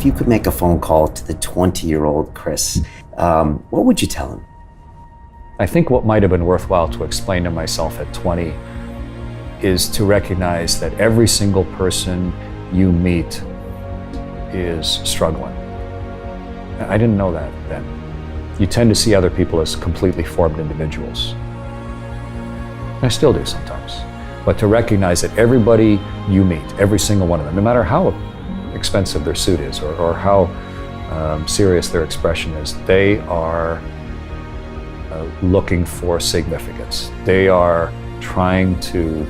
if you could make a phone call to the 20-year-old Chris, what would you tell him? I think what might have been worthwhile to explain to myself at 20 is to recognize that every single person you meet is struggling. I didn't know that then. You tend to see other people as completely formed individuals. I still do sometimes. But to recognize that everybody you meet, every single one of them, no matter how expensive their suit is or how serious their expression is, they are looking for significance. They are trying to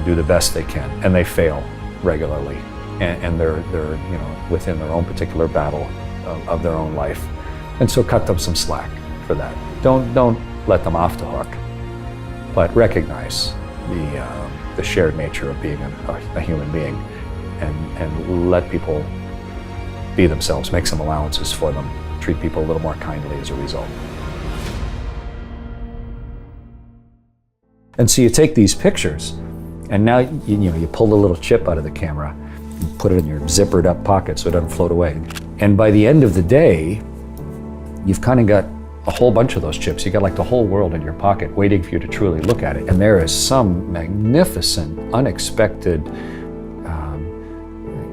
do the best they can, and they fail regularly. And they're within their own particular battle of their own life. And so cut them some slack for that. Don't let them off the hook, but recognize the shared nature of being a human being, and let people be themselves, make some allowances for them, treat people a little more kindly as a result. And so you take these pictures, and now you pull the little chip out of the camera, and put it in your zippered up pocket so it doesn't float away. And by the end of the day, you've kind of got a whole bunch of those chips. You got like the whole world in your pocket waiting for you to truly look at it. And there is some magnificent, unexpected,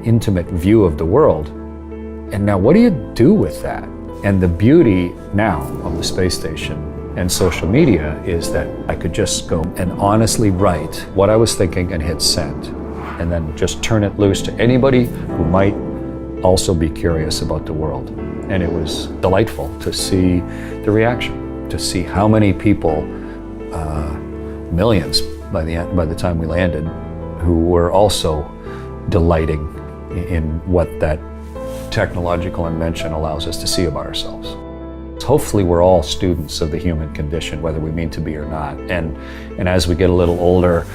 intimate view of the world. And now what do you do with that? And the beauty now of the space station and social media is that I could just go and honestly write what I was thinking and hit send, and then just turn it loose to anybody who might also be curious about the world. And it was delightful to see the reaction, to see how many people, millions by the time we landed, who were also delighting in what that technological invention allows us to see about ourselves. Hopefully we're all students of the human condition, whether we mean to be or not. And as we get a little older,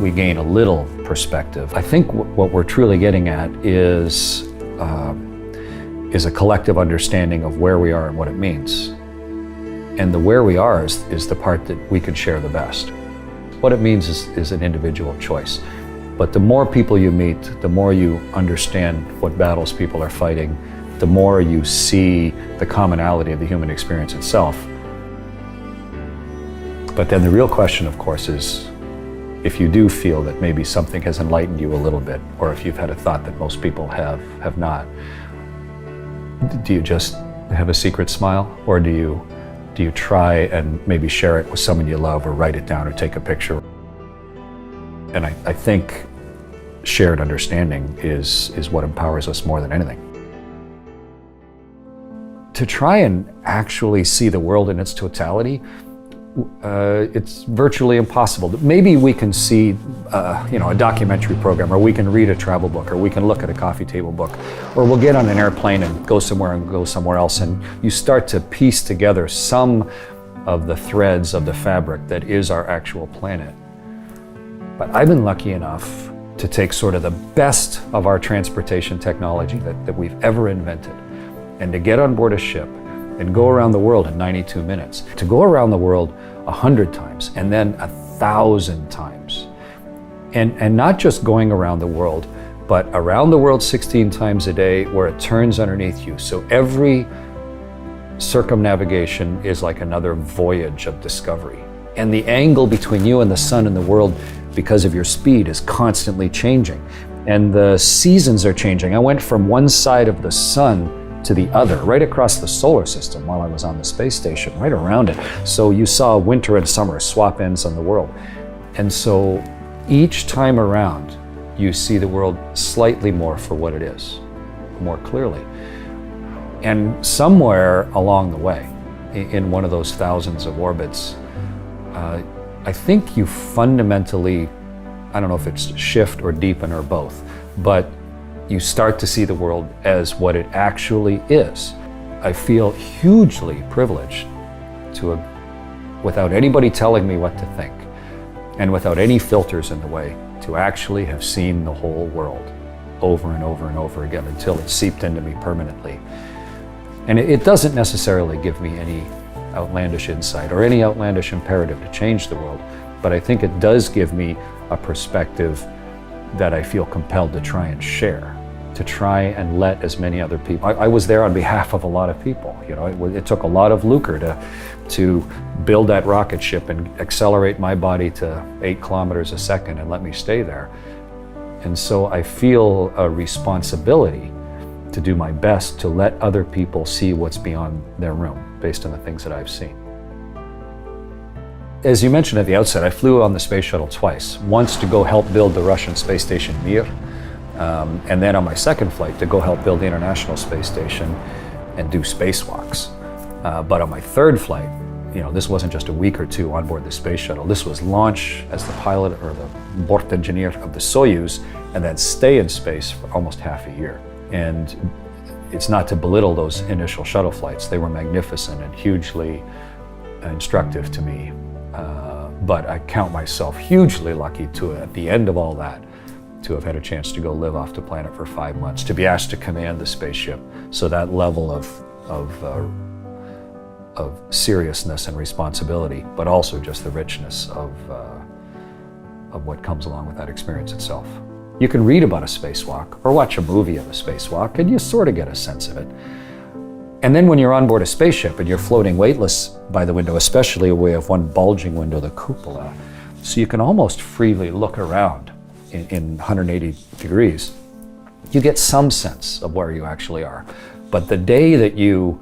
we gain a little perspective. I think what we're truly getting at is a collective understanding of where we are and what it means. And the where we are is the part that we can share the best. What it means is an individual choice. But the more people you meet, the more you understand what battles people are fighting, the more you see the commonality of the human experience itself. But then the real question, of course, is if you do feel that maybe something has enlightened you a little bit, or if you've had a thought that most people have not, do you just have a secret smile, or do you try and maybe share it with someone you love, or write it down, or take a picture? And I think shared understanding is what empowers us more than anything. To try and actually see the world in its totality, it's virtually impossible. Maybe we can see a documentary program, or we can read a travel book, or we can look at a coffee table book, or we'll get on an airplane and go somewhere else, and you start to piece together some of the threads of the fabric that is our actual planet. But I've been lucky enough to take sort of the best of our transportation technology that we've ever invented, and to get on board a ship and go around the world in 92 minutes, to go around the world 100 times, and then 1,000 times. And not just going around the world, but around the world 16 times a day where it turns underneath you. So every circumnavigation is like another voyage of discovery. And the angle between you and the sun and the world, because of your speed, is constantly changing. And the seasons are changing. I went from one side of the sun to the other, right across the solar system while I was on the space station, right around it. So you saw winter and summer swap ends on the world. And so each time around, you see the world slightly more for what it is, more clearly. And somewhere along the way, in one of those thousands of orbits, I think you fundamentally, I don't know if it's shift or deepen or both, but you start to see the world as what it actually is. I feel hugely privileged to, without anybody telling me what to think, and without any filters in the way, to actually have seen the whole world over and over and over again until it seeped into me permanently. And it doesn't necessarily give me any outlandish insight or any outlandish imperative to change the world, but I think it does give me a perspective that I feel compelled to try and share, to try and let as many other people. I was there on behalf of a lot of people. You know, it took a lot of lucre to build that rocket ship and accelerate my body to 8 kilometers a second and let me stay there. And so I feel a responsibility to do my best to let other people see what's beyond their room based on the things that I've seen. As you mentioned at the outset, I flew on the space shuttle twice. Once to go help build the Russian space station Mir, and then on my second flight to go help build the International Space Station and do spacewalks. But on my third flight, you know, this wasn't just a week or two on board the space shuttle. This was launch as the pilot or the board engineer of the Soyuz, and then stay in space for almost half a year. And it's not to belittle those initial shuttle flights. They were magnificent and hugely instructive to me. But I count myself hugely lucky to, at the end of all that, to have had a chance to go live off the planet for 5 months, to be asked to command the spaceship. So that level of seriousness and responsibility, but also just the richness of what comes along with that experience itself. You can read about a spacewalk or watch a movie of a spacewalk and you sort of get a sense of it. And then when you're on board a spaceship and you're floating weightless by the window, especially we have one bulging window, the cupola, so you can almost freely look around in 180 degrees, you get some sense of where you actually are. But the day that you,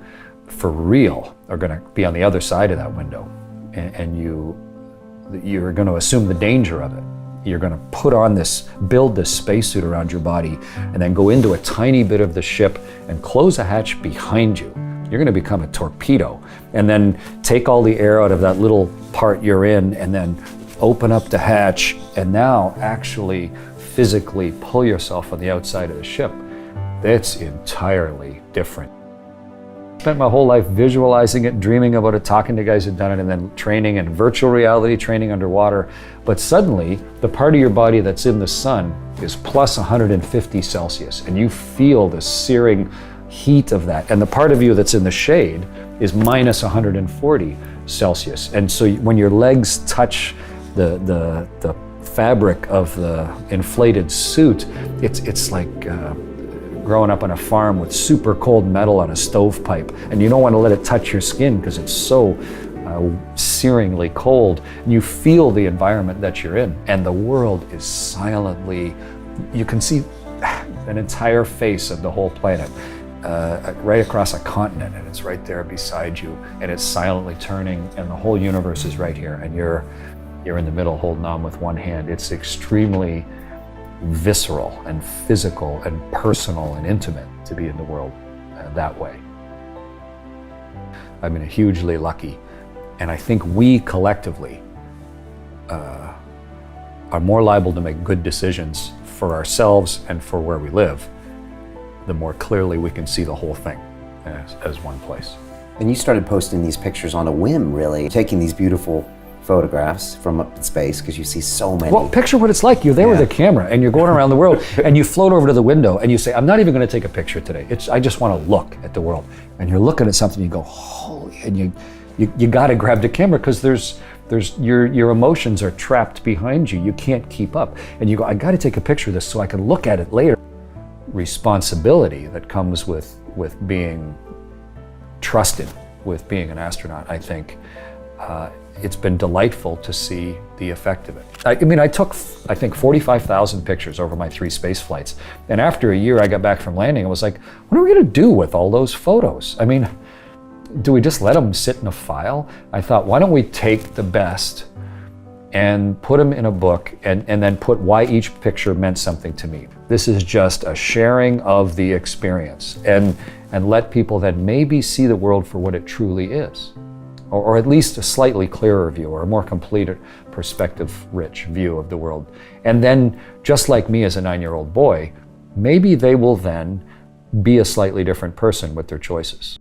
for real, are going to be on the other side of that window and you're going to assume the danger of it, you're going to build this spacesuit around your body and then go into a tiny bit of the ship and close a hatch behind you. You're going to become a torpedo and then take all the air out of that little part you're in and then open up the hatch and now actually physically pull yourself on the outside of the ship. That's entirely different. Spent my whole life visualizing it, dreaming about it, talking to guys who've done it, and then training in virtual reality, training underwater. But suddenly, the part of your body that's in the sun is plus 150 Celsius, and you feel the searing heat of that. And the part of you that's in the shade is minus 140 Celsius. And so when your legs touch the fabric of the inflated suit, it's like growing up on a farm with super cold metal on a stovepipe, and you don't want to let it touch your skin because it's so searingly cold. And you feel the environment that you're in, and the world is silently, you can see an entire face of the whole planet right across a continent, and it's right there beside you, and it's silently turning, and the whole universe is right here, and you're in the middle holding on with one hand. It's extremely visceral and physical and personal and intimate to be in the world that way. I've been hugely lucky, and I think we collectively are more liable to make good decisions for ourselves and for where we live, the more clearly we can see the whole thing as one place. And you started posting these pictures on a whim, really, taking these beautiful photographs from up in space because you see so many. Well, picture what it's like. You're there with a camera and you're going around the world and you float over to the window and you say, I'm not even going to take a picture today. I just want to look at the world. And you're looking at something, you go, holy, and you got to grab the camera because your emotions are trapped behind you. You can't keep up. And you go, I got to take a picture of this so I can look at it later. Responsibility that comes with being trusted with being an astronaut, I think. It's been delightful to see the effect of it. I mean, I took, I think, 45,000 pictures over my 3 space flights. And after a year I got back from landing, I was like, what are we going to do with all those photos? I mean, do we just let them sit in a file? I thought, why don't we take the best and put them in a book and then put why each picture meant something to me. This is just a sharing of the experience and let people then maybe see the world for what it truly is. Or at least a slightly clearer view or a more complete perspective-rich view of the world. And then, just like me as a 9-year-old boy, maybe they will then be a slightly different person with their choices.